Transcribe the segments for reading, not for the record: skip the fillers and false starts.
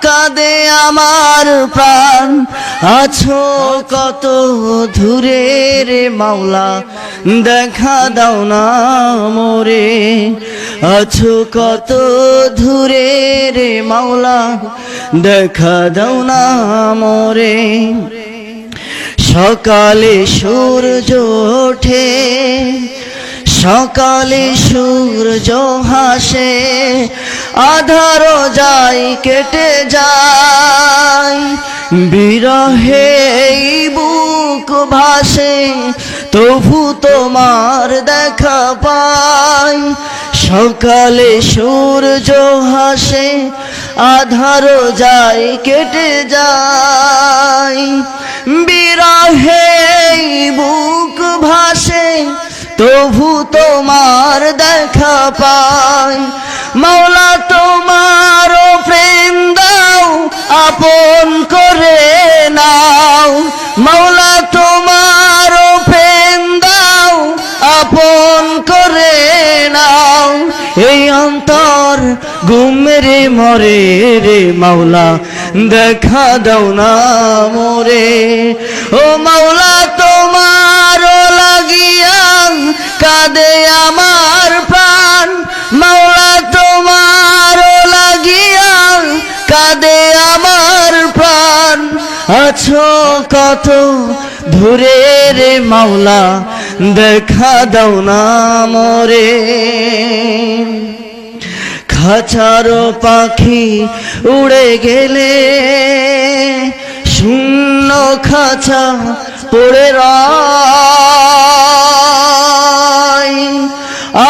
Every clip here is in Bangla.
কাঁদে আমার প্রাণ, আছো কত দূরে রে মাওলা, দেখা দাও না মোরে। আছো কত দূরে রে মাওলা, দেখা দাও না মোরে। সকালে সূর্য ওঠে, সকালে সূর্য হাসে, আধারও যায় কেটে যায়, বিরহে বুক ভাসে, তবু তোমার দেখা পাই। সকালে সূর্য হাসে, আধারও যায় কেটে যায়, বিরহে বুক ভাসে, তবু তোমার দেখা পাই। মাওলা তোমার প্রেম দাও, আপন করে নাও। মাওলা তোমার প্রেম দাও, আপন করে নাও। এই অন্তর গুমরে মরে রে মাওলা, দেখা দাও না মোরে। ও মাওলা তোমার লাগিয়া কাঁদে আমার প্রাণ, মাওলা তোমার লাগিয়া কাঁদে আমার প্রাণ। আছো কত দূরে রে মাওলা, দেখা দাও না মোরে। খাঁচারো পাখি উড়ে গেলে, শূন্য খাঁচা পড়ে রয়।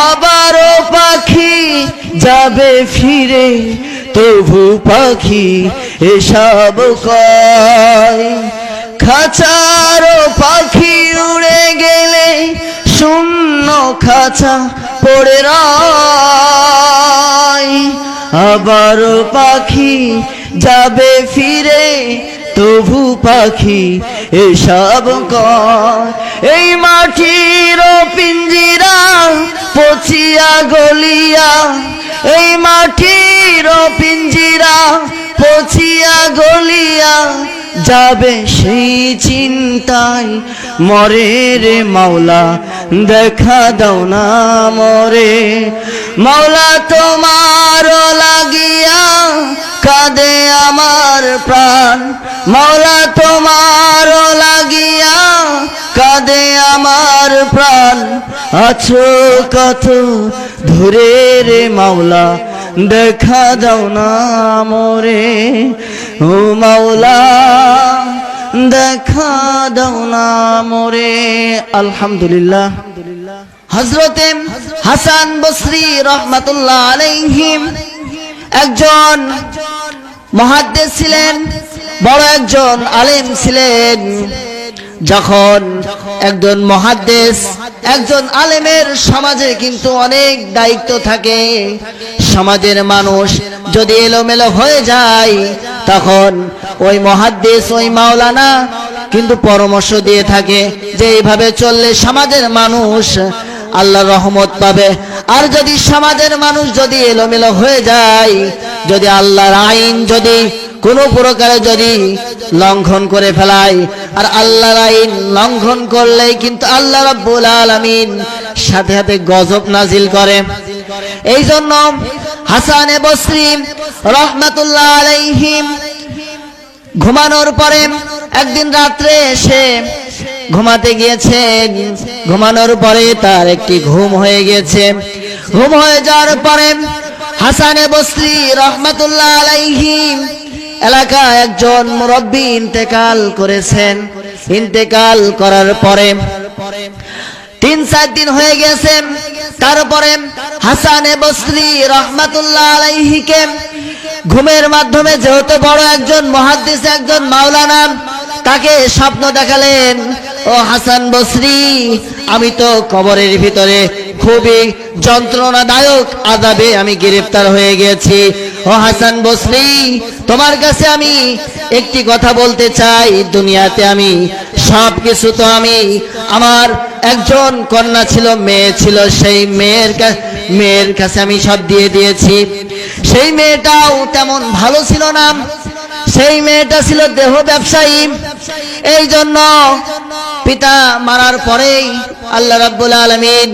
আবারও পাখি যাবে ফিরে, তবু পাখি এসব কয়। খাঁচারো পাখি উড়ে গেলে, শূন্য খাঁচা পড়ে রয়। আবারও পাখি যাবে ফিরে, তবু পাখি এসব কয়। এই মাটির পিঞ্জিরা পচিয়া গলিয়া, এই মাটির পিঞ্জিরা পচিয়া গলিয়া, যাবে সেই চিন্তায় মরে রে মাওলা, দেখা দাও না মোরে। মাওলা তোমার লাগিয়া কাঁদে আমার প্রাণ, মাওলা তোমার লাগিয়া কাঁদে আমার প্রাণ। আছো কত দূরে রে মাওলা, দেখা দাও না মোরে। ও মাওলা দেখা দাও না মোরে। আলহামদুলিল্লাহ। হযরতে হাসান বসরি রহমাতুল্লাহ আলাইহিম একজন মুহাদ্দিস ছিলেন, বড় একজন আলেম ছিলেন। যখন একজন মুহাদ্দিস, একজন আলেমের সমাজে কিন্তু অনেক দায়িত্ব থাকে। সমাজের মানুষ যদি এলোমেলো হয়ে যায়, তখন ওই মুহাদ্দিস, ওই মাওলানা কিন্তু পরামর্শ দিয়ে থাকে যে এইভাবে চললে সমাজের মানুষ আল্লাহর রহমত পাবে। আর যদি সমাজের মানুষ যদি এলোমেলো হয়ে যায়, যদি আল্লাহর আইন যদি কোনো প্রকারে যদি লঙ্ঘন করে ফেলায়, আর আল্লাহর আইন লঙ্ঘন করলেই কিন্তু আল্লাহ রাব্বুল আলামিন সাথে সাথে গজব নাজিল করে। এই জন্য হাসান বসরি রহমাতুল্লাহ আলাইহিম ঘুমানোর পরে একদিন রাত্রে এসে ঘুমাতে গিয়েছেন। ঘুমানোর পরে তার একটি ঘুম হয়ে গেছে। ঘুম হয়ে যাওয়ার পরে হাসান বসরি রহমাতুল্লাহ আলাইহিম এলাকায় একজন মুরব্বী ইন্তেকাল করেছেন। ইন্তেকাল করার পরে 3-4 দিন হয়ে গেছে। তারপরে হাসান বসরি রহমাতুল্লাহ আলাইহিকে ঘুমের মাধ্যমে, যেহেতু বড় একজন মুহাদ্দিস, একজন মাওলানা, তাকে স্বপ্ন দেখালেন, ও হাসান বসরি, আমি তো কবরের ভিতরে খুবই যন্ত্রণাদায়ক আযাবে আমি গ্রেফতার হয়ে গেছি। ও হাসান বসরি, তোমার কাছে আমি একটি কথা বলতে চাই। দুনিয়াতে আমি সব কিছু তো আমি, আমার একজন কন্যা ছিল, মেয়ে ছিল, সেই মেয়ের কাছে আমি সব দিয়ে দিয়েছি। সেই মেয়েটাও তেমন ভালো ছিল না, সেই মেয়েটা ছিল দেহ ব্যবসায়ী। এই জন্য পিতা মারার পরেই আল্লাহ রাব্বুল আলামিন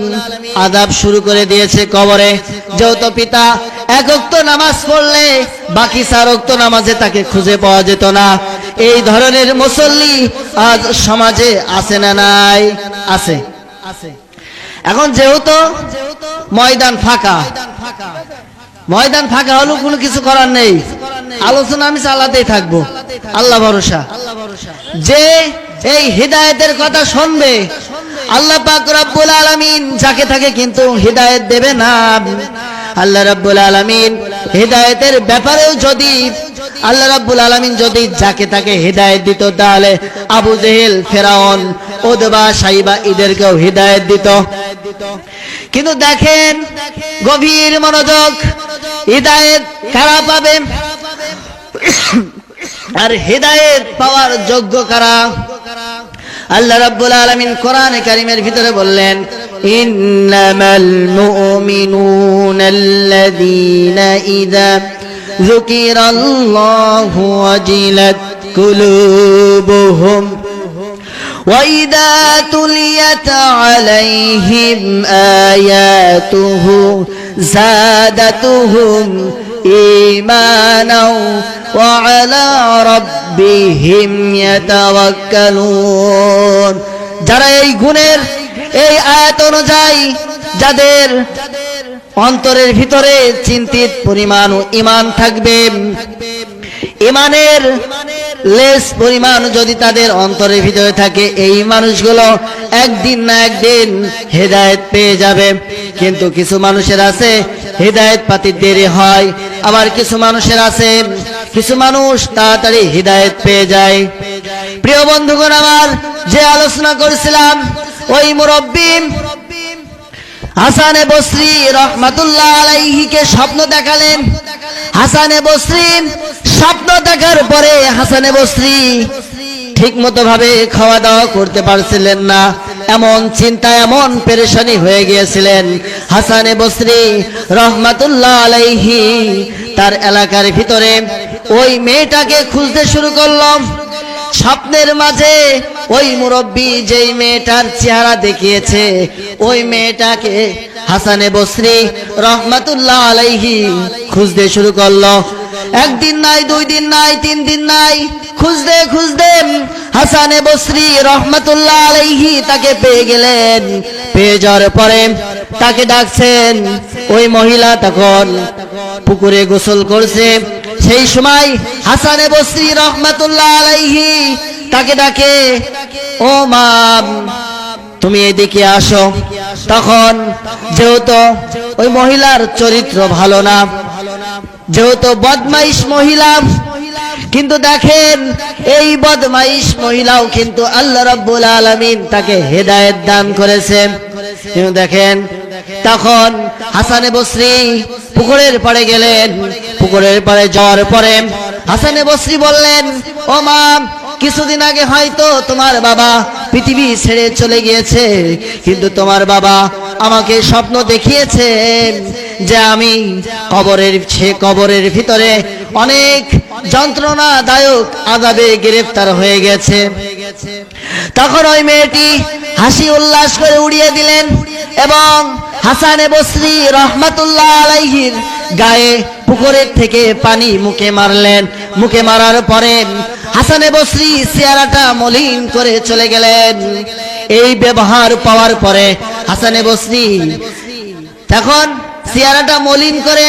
আযাব শুরু করে দিয়েছে কবরে। যেহেতু পিতা এক ওয়াক্ত নামাজ পড়লে বাকি 4 ওয়াক্ত নামাজে তাকে খুঁজে পাওয়া যেত না। এই ধরনের মুসল্লি আজ সমাজে আছে না নাই? আছে। এখন যেহেতু ময়দান ফাঁকা, ময়দান ফাঁকা হলেও কোনো কিছু করার নেই, আলোচনা আমি চালাতেই থাকবো, আল্লাহ ভরসা। যে এই হিদায়াতের কথা শুনবে, আল্লাহ পাক রব্বুল আলামিন যাকে তাকে কিন্তু হিদায়াত দেবে না। আল্লাহ রাব্বুল আলামিন হিদায়াতের ব্যাপারেও যদি আল্লাহ রাব্বুল আলামিন যদি যাকে তাকে হিদায়াত দিত, তাহলে আবু জেহেল, ফেরাউন, উতবা, সাইবা এদেরকেও হিদায়াত দিত। কিন্তু দেখেন, গভীর মনোযোগ, হিদায়াত কারা পাবে আর হিদায়াত পাওয়ার যোগ্য কারা? আল্লাহ রাব্বুল আলামিন কোরআনে কারীমের ভিতরে বললেন, ইন্নামাল মুমিনুনাল্লাযীনা ইযা যুকিরাল্লাহু ওয়াজিলাত কুলুবুহুম وَإِذَا تُلِيَتْ عَلَيْهِمْ آيَاتُهُ زَادَتْهُمْ إِيمَانًا وَعَلَى رَبِّهِمْ يَتَوَكَّلُونَ। যারা এই গুণের এই আয়াত অনুযায়ী যাদের অন্তরের ভিতরে চিন্তিত পরিমাণ ঈমান থাকবে, ঈমানের লেস পরিমাণ যদি তাদের অন্তরের ভিতরে থাকে, এই মানুষগুলো একদিন না একদিন হেদায়েত পেয়ে যাবে। কিন্তু কিছু মানুষের আছে হেদায়েত পাতে দেরি হয়, আবার কিছু মানুষের আছে, কিছু মানুষ তাড়াতাড়ি হেদায়েত পেয়ে যায়। প্রিয় বন্ধুগণ আমার, যে আলোচনা করেছিলাম, ওই মুরব্বি হাসানে বসরি রহমাতুল্লাহ আলাইহিকে স্বপ্ন দেখালেন। হাসানে বসরি স্বপ্ন দেখার পরে হাসানে বসরি ঠিক মতো ভাবে খাওয়া দাওয়া করতে পারছিলেন না, এমন চিন্তা, এমন পেরেশানি হয়ে গিয়েছিলেন। হাসানে বসরি রহমাতুল্লাহ আলাইহি তার এলাকার ভিতরে ওই মেয়েটাকে খুঁজতে শুরু করলাম। স্বপ্নের মাঝে ওই মুরব্বি যেই মেয়েটার চেহারা দেখিয়েছে, ওই মেয়েটাকে হাসানে বসরি রহমাতুল্লাহ আলাইহি খুঁজতে শুরু করলো। একদিন নাই, 2 দিন নাই, 3 দিন নাই, খুঁজতে খুঁজতে হাসানে বসরি রহমাতুল্লাহ আলাইহি তাকে পেয়ে গেলেন। পেয়ে যাওয়ার পরে তাকে ডাকছেন। ওই মহিলা তখন পুকুরে গোসল করছে। সেই সময় হাসানে বসরি রহমাতুল্লাহ আলাইহি তাকে ডাকে, ও মা, তুমি এদিকে আসো। তখন যেহেতু ওই মহিলার চরিত্র ভালো না, যেহেতু বদমাইশ মহিলা, কিন্তু দেখেন এই বদমাইশ মহিলাও কিন্তু আল্লাহ রাব্বুল আলামিন তাকে হেদায়েত দান করেছেন। দেখেন, তখন হাসানে বসরি পুকুরের পাড়ে গেলেন। পুকুরের পাড়ে যাওয়ার পরে হাসানে বসরি বললেন, ও মা, কিছুদিন আগে হয়তো তোমার বাবা পৃথিবী ছেড়ে চলে গিয়েছে, কিন্তু তোমার বাবা আমাকে স্বপ্ন দেখিয়েছেন যে আমি কবরের ভিতরে অনেক যন্ত্রণাদায়ক আযাবে গ্রেফতার হয়ে গেছে। তখন ওই মেয়েটি হাসি উল্লাস করে উড়িয়ে দিলেন এবং হাসানে বসরি রহমাতুল্লাহ আলাইহির গায়ে পুকুরের থেকে পানি মুখে মারলেন। মুখে মারার পরে হাসানে বসরি চেহারাটা মলিন করে চলে গেলেন। এই ব্যবহার পাওয়ার পরে হাসানে বসরি তখন চেহারাটা মলিন করে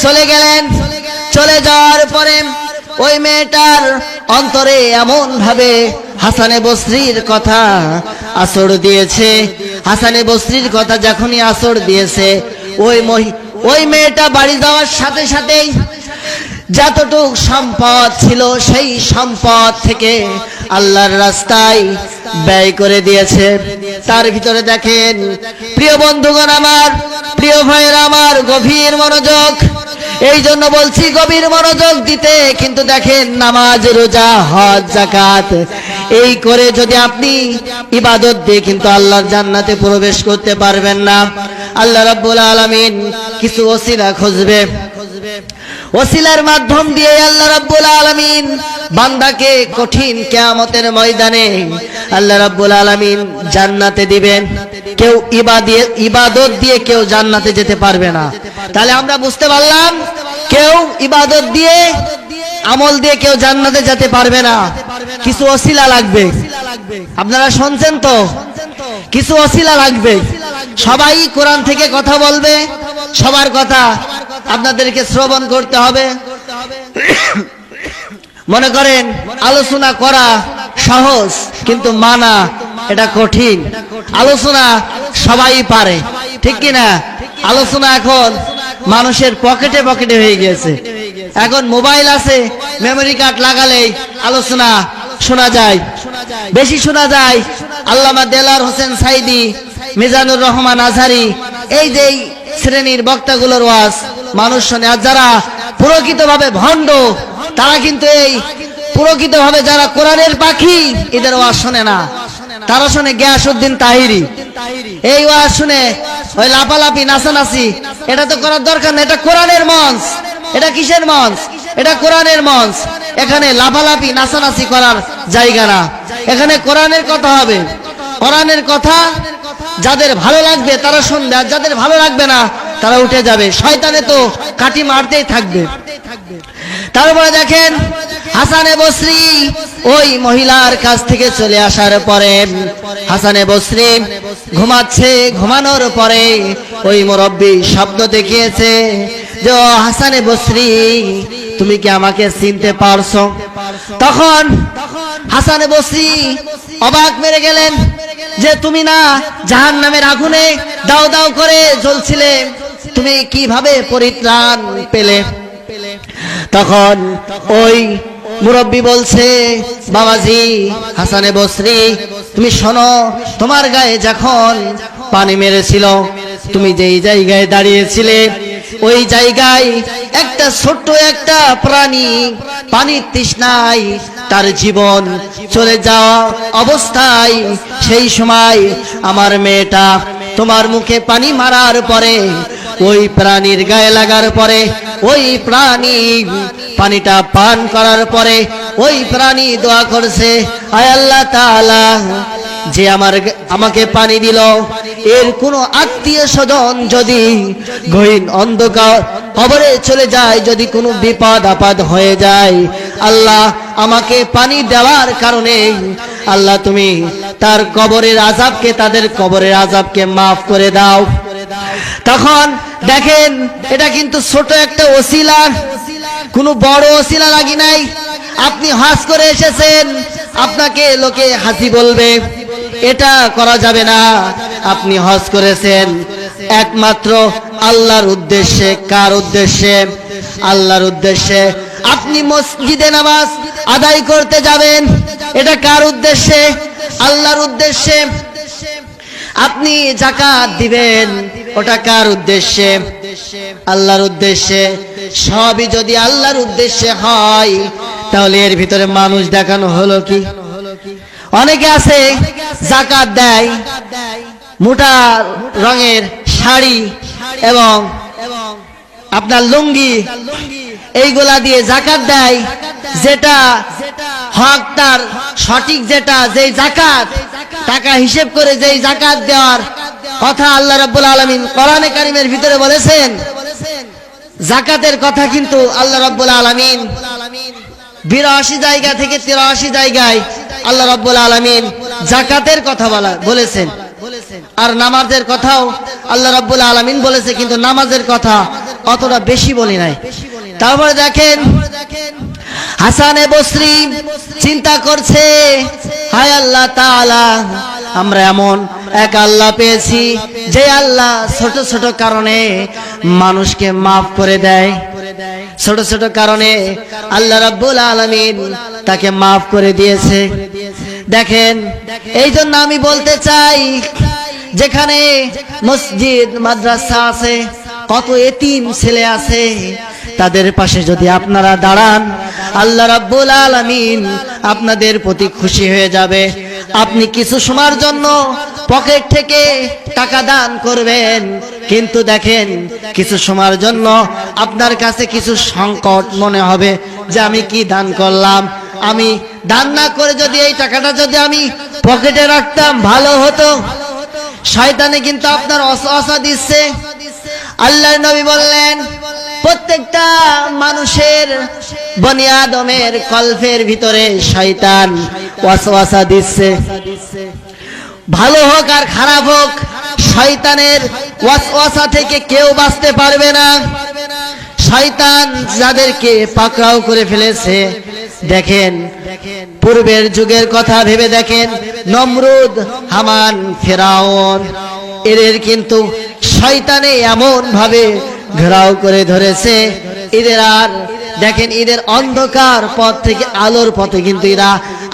চলে গেলেন। চলে যাওয়ার পরে ওই মেয়েটার অন্তরে এমন ভাবে হাসানে বসরির কথা আসর দিয়েছে। হাসানে বসরির কথা যখনই আসর দিয়েছে, ওই মেয়েটা বাড়ি যাওয়ার সাথে সাথেই যতটুক সম্পদ ছিল সেই সম্পদ থেকে আল্লাহর রাস্তায় ব্যয় করে দিয়েছে। তার ভিতরে দেখেন, প্রিয় বন্ধুগণ আমার, প্রিয় ভাইয়েরা আমার, গভীর মনোযোগ। এই জন্য বলছি গভীর মনোযোগ দিতে। কিন্তু দেখেন, নামাজ, রোজা, হজ, যাকাত এই করে যদি আপনি ইবাদত দিয়ে কিন্তু আল্লাহর জান্নাতে প্রবেশ করতে পারবেন না। আল্লাহ রাব্বুল আলামিন কিছু ওসিলা খুঁজবে। ওসিলার মাধ্যম দিয়ে আল্লাহ রাব্বুল আলামিন বান্দাকে কঠিন কিয়ামতের ময়দানে আল্লাহ রাব্বুল আলামিন জান্নাতে দিবেন। কেউ ইবাদত দিয়ে কেউ জান্নাতে যেতে পারবে না। তাহলে আমরা বুঝতে পারলাম কেউ ইবাদত দিয়ে আমল দিয়ে কেউ জান্নাতে যেতে পারবে না, কিছু ওসিলা লাগবে। আপনারা শুনছেন তো, কিছু ওসিলা লাগবে। সবাই কোরআন থেকে কথা বলবে, সবার কথা আপনাদেরকে শ্রবণ করতে হবে। মনে করেন আলোচনা করা সহজ, কিন্তু মানা এটা কঠিন। আলোচনা সবাই পারে, ঠিক কিনা? আলোচনা এখন মানুষের পকেটে পকেটে হয়ে গেছে। এখন মোবাইল আছে, মেমোরি কার্ড লাগালেই আলোচনা শোনা যায়, বেশি শোনা যায়। আল্লামা দেলাওয়ার হোসেন সাইদি, মিজানুর রহমান আজহারি, এই যে শ্রেণীর বক্তাগুলোর ওয়াজ মানুষ শোনে। আর যারা প্রকৃতভাবে ভণ্ড, তারা কিন্তু এই প্রকৃতভাবে যারা কোরআনের পাখি, এদের ওয়াজ শোনে না। তারা শোনে গিয়াসউদ্দিন তাহিরি, এই ওয়াজ শুনে ওই লাপালাপি নাচানাচি, এটা তো করার দরকার না। এটা কোরআনের মঞ্চ। এটা কিসের মঞ্চ? এটা কোরআনের মঞ্চ। এখানে লাপালাপি নাচানাচি করার জায়গা না। এখানে কোরআনের কথা হবে। কোরআনের কথা যাদের ভালো লাগবে তারা শুনবে, আর যাদের ভালো লাগবে না তারা উঠে যাবে। শয়তানে তো কাটি মারতেই থাকবে। তারপরে দেখেন হাসানে বসরি ওই মহিলার কাছ থেকে চলে আসার পরে হাসানে বসরি ঘুমাচ্ছে। ঘুমানোর পরে ওই মুরব্বী শব্দ দেখিয়েছে যে হাসানে বসরি, তুমি কি আমাকে চিনতে পারছো? তখন হাসানে বসরি অবাক মেরে গেলেন যে তুমি না জাহান্নামের আগুনে দাও দাও করে জ্বলছিলে, তুমি কিভাবে পরিত্রাণ পেলে? তখন ওই মুরব্বী বলছে, বাবাজি হাসানে বসরি, তুমি শোনো, তোমার গায়ে যখন পানি মেরেছিল, তুমি যেই জায়গায় দাঁড়িয়েছিলে ওই জায়গায় একটা ছোট্ট একটা প্রাণী পানির তৃষ্ণায় তার জীবন চলে যাওয়া অবস্থায়, সেই সময় আমার মেয়েটা তোমার মুখে পানি মারার পরে, ওই প্রাণীর গায়ে লাগার পরে, ওই প্রাণী পানিটা পান করার পরে ওই প্রাণী দোয়া করছে, আয় আল্লাহ তাআলা, যে আমাকে পানি দিল, এর কোনো আত্মীয় স্বজন যদি গহীন অন্ধকার কবরে চলে যায়, যদি কোনো বিপদ আপদ হয়ে যায়, আল্লাহ আমাকে পানি দেওয়ার কারণে আল্লাহ তুমি তার কবরের আযাবকে, তাদের কবরের আযাবকে মাফ করে দাও। তখন দেখেন এটা কিন্তু ছোট একটা ওসিলা, কোনো বড় ওসিলা লাগি নাই। আপনি হজ করে এসেছেন, আপনাকে লোকে হাজি বলবে, এটা করা যাবে না। আপনি হজ করেছেন একমাত্র আল্লাহর উদ্দেশ্যে। কার উদ্দেশ্যে? আল্লাহর উদ্দেশ্যে। আপনি মসজিদে নামাজ আদায় করতে যাবেন, এটা কার উদ্দেশ্যে? আল্লাহর উদ্দেশ্যে। আপনি যাকাত দিবেন, ওটা কার উদ্দেশ্যে? আল্লাহর উদ্দেশ্যে। সবই যদি আল্লাহর উদ্দেশ্যে হয়, তাহলে এর ভিতরে মানুষ দেখানো হলো কি? অনেকে আছে যাকাত দেয়, মোটা রঙের শাড়ি এবং আপনার লুঙ্গি, এইগুলা দিয়ে যাকাত দেয়, যেটা হক তার সঠিক, যেটা যেই যাকাত টাকা হিসেব করে যেই যাকাত দেওয়ার কথা আল্লাহ রাব্বুল আলামিন কোরআনে কারীমের ভিতরে বলেছেন, যাকাতের কথা কিন্তু আল্লাহ রাব্বুল আলামিন 82 জায়গা থেকে 83 জায়গায় আল্লাহ রাব্বুল আলামিন যাকাতের কথা বলেছেন। আর নামাজের কথাও আল্লাহ রাব্বুল আলামিন বলেছে, কিন্তু নামাজের কথা অতটা বেশি বলি নাই। তারপরে দেখেন হাসানে বসরি চিন্তা করছে, হায় আল্লাহ তাআলা, আমরা এমন এক আল্লাহ পেয়েছি যে আল্লাহ ছোট ছোট কারণে মানুষকে মাফ করে দেয়। ছোট ছোট কারণে আল্লাহ রাব্বুল আলামিন তাকে মাফ করে দিয়েছে। দেখেন, এই জন্য আমি বলতে চাই, যেখানে মসজিদ মাদ্রাসা আছে, কত এতিম ছেলে আছে, তাদের পাশে যদি আপনারা দাঁড়ান, আল্লাহ রাব্বুল আলামিন আপনাদের প্রতি খুশি হয়ে যাবে। আপনি কিছু সময়ের জন্য পকেট থেকে টাকা দান করবেন, কিন্তু দেখেন কিছু সময়ের জন্য আপনার কাছে কিছু সংকট মনে হবে যে আমি কি দান করলাম, আমি দান না করে যদি এই টাকাটা যদি আমি পকেটে রাখতাম ভালো হতো। শয়তানে কিন্তু আপনার ওয়াসওয়াসা দিচ্ছে। আল্লাহর নবী বললেন প্রত্যেকটা মানুষের বনি আদমের কলফের ভিতরে শয়তান ওয়াসওয়াসা দিচ্ছে। ভালো হোক আর খারাপ হোক, শয়তানের ওয়াসওয়াসা থেকে কেউ বাঁচতে পারবে না। শয়তান যাদেরকে পাকড়াও করে ফেলেছে, দেখেন পূর্বের যুগের কথা ভেবে দেখেন, নমরুদ, হামান, ফেরাউন, এদের কিন্তু শয়তানে এমন ভাবে ঘেরাও করে ধরেছে, এদের আর দেখেন এদের অন্ধকার পথ থেকে আলোর পথে কিন্তু এরা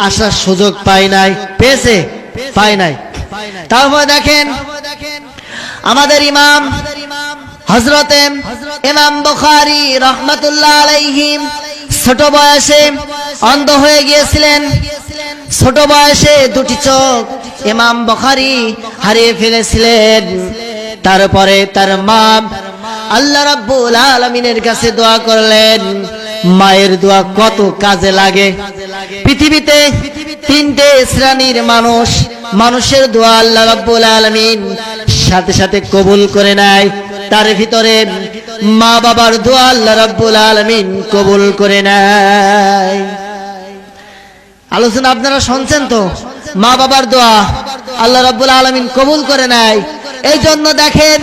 আসার সুযোগ পায় নাই। পেয়েছে? পায় নাই। তারপর দেখেন আমাদের ইমাম হযরতে ইমাম বুখারী রাহমাতুল্লাহ আলাইহি ছোট বয়সে অন্ধ হয়ে গিয়েছিলেন। ছোট বয়সে দুটি চোখ ইমাম বুখারী হারিয়ে ফেলেছিলেন। তারপরে তার মা আল্লাহ রাব্বুল আলামিনের কাছে দোয়া করলেন। মায়ের দোয়া কত কাজে লাগে। পৃথিবীতে তিনটে শ্রেণীর মানুষের দোয়া আল্লাহ রাব্বুল আলামিন সাথে সাথে কবুল করে নেয়। তার ভিতরে মা বাবার দোয়া আল্লাহ রাব্বুল আলামিন কবুল করে নেয়। আলোচনা আপনারা শুনছেন তো? মা বাবার দোয়া আল্লাহ রাব্বুল আলামিন কবুল করে নেয়। এই জন্য দেখেন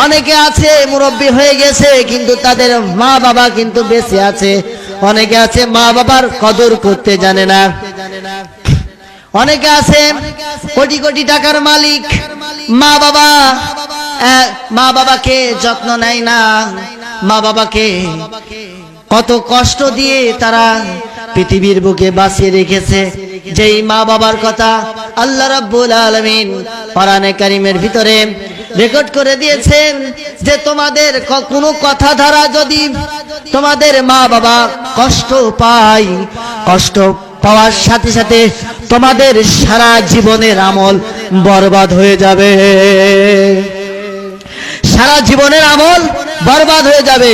অনেকে আছে মুরব্বী হয়ে গেছে কিন্তু তাদের মা বাবা কিন্তু বেঁচে আছে। অনেকে আছে মা বাবার কদর করতে জানে না। অনেকে আছে কোটি কোটি টাকার মালিক, মা বাবাকে যত্ন নেয় না। মা বাবাকে কত কষ্ট দিয়ে তারা পৃথিবীর বুকে বাঁচিয়ে রেখেছে। যেই মা বাবার কথা আল্লাহ রাব্বুল আলামিন কোরআনে কারীমের ভিতরে রেকর্ড করে দিয়েছেন যে তোমাদের কোনো কথা দ্বারা যদি তোমাদের মা বাবা কষ্ট পায়, কষ্ট পাওয়ার সাথে সাথে তোমাদের সারা জীবনের আমল বরবাদ হয়ে যাবে। সারা জীবনের আমল বরবাদ হয়ে যাবে।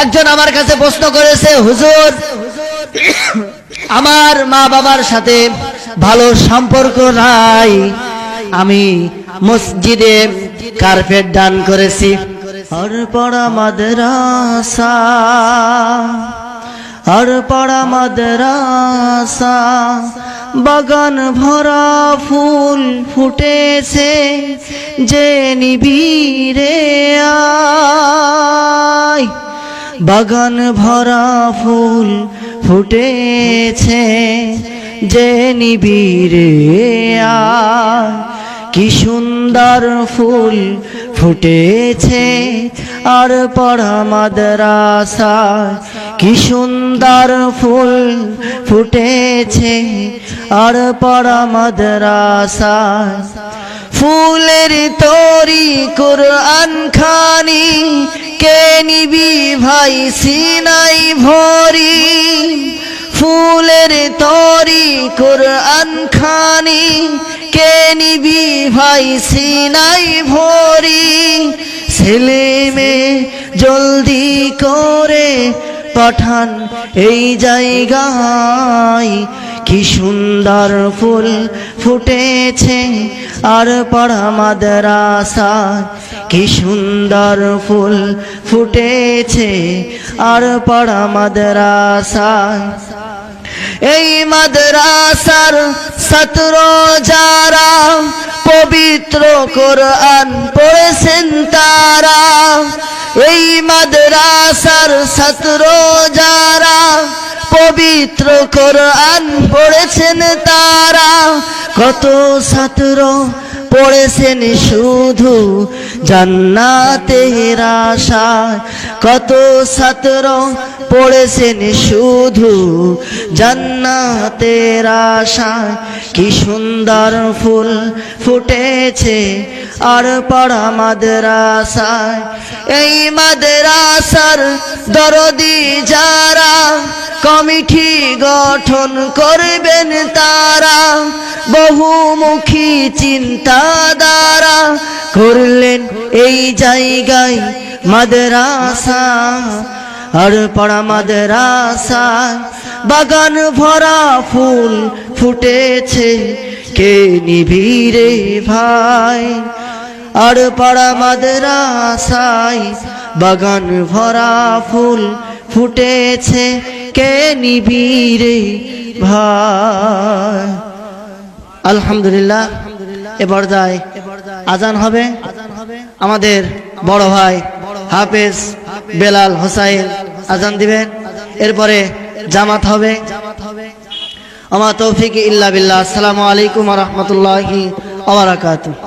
একজন আমার কাছে প্রশ্ন করেছে, হুজুর আমার মা বাবার সাথে ভালো সম্পর্ক নাই, আমি মসজিদে কার্পেট দান করেছি, আর পড়া মাদ্রাসা, আর পড়া মাদ্রাসা, বাগান ভরা ফুল ফুটেছে, যে নিবিরে আয়, বাগান ভরা ফুল ফুটেছে, যে নিবিরে আয়, কি সুন্দর ফুল ফুটেছে আর পড়া মাদ্রাসা, কি সুন্দর ফুল ফুটেছে আর পড়া মাদ্রাসা, ফুলের তরি কোরআন খানি, কে নিবি ভাই সিনাই ভরি, ফুলের তরি কোরআন খানি, কে নিবি ভাই সিনাই ভরি, ছেলে মেয়ে জলদি করে পাঠান এই জায়গায়, কি সুন্দর ফুল ফুটেছে আর পড়া মাদ্রাসা, কি সুন্দর ফুল ফুটেছে আর পড়া মাদ্রাসা। এই মাদ্রাসার ছাত্র যারা পবিত্র কোরআন পড়েছেন তারা, এই মাদ্রাসার ছাত্র যারা পবিত্র কোরআন পড়েছেন তারা, কত ছাত্র পড়েছেন শুধু জান্নাতের আশায়, কত ছাত্র পড়েছেন শুধু জান্নাতের আশায়, কি সুন্দর ফুল ফুটেছে আর পড়া মাদ্রাসায়। এই মাদ্রাসার দরদি যারা কমিটি গঠন করবেন তারা, বহুমুখী চিন্তা দ্বারা করলেন এই জায়গায় মাদ্রাসা। আর পড়া মাদ্রাসায় বাগান ভরা ফুল ফুটেছে, কে নিবিরে ভাই। আর পড়া মাদ্রাসায় বাগান ভরা ফুল ফুটেছে, কে নিবিরে ভাই। আলহামদুলিল্লাহ, এবার যাই আজান হবে। আমাদের বড় ভাই হাফেজ বেলাল হোসাইন আজান দিবেন, এরপরে জামাত হবে। আমা তৌফিক ইল্লা বিল্লাহ। আসসালামু আলাইকুম ওয়া রাহমাতুল্লাহি ওয়া বারাকাতুহু।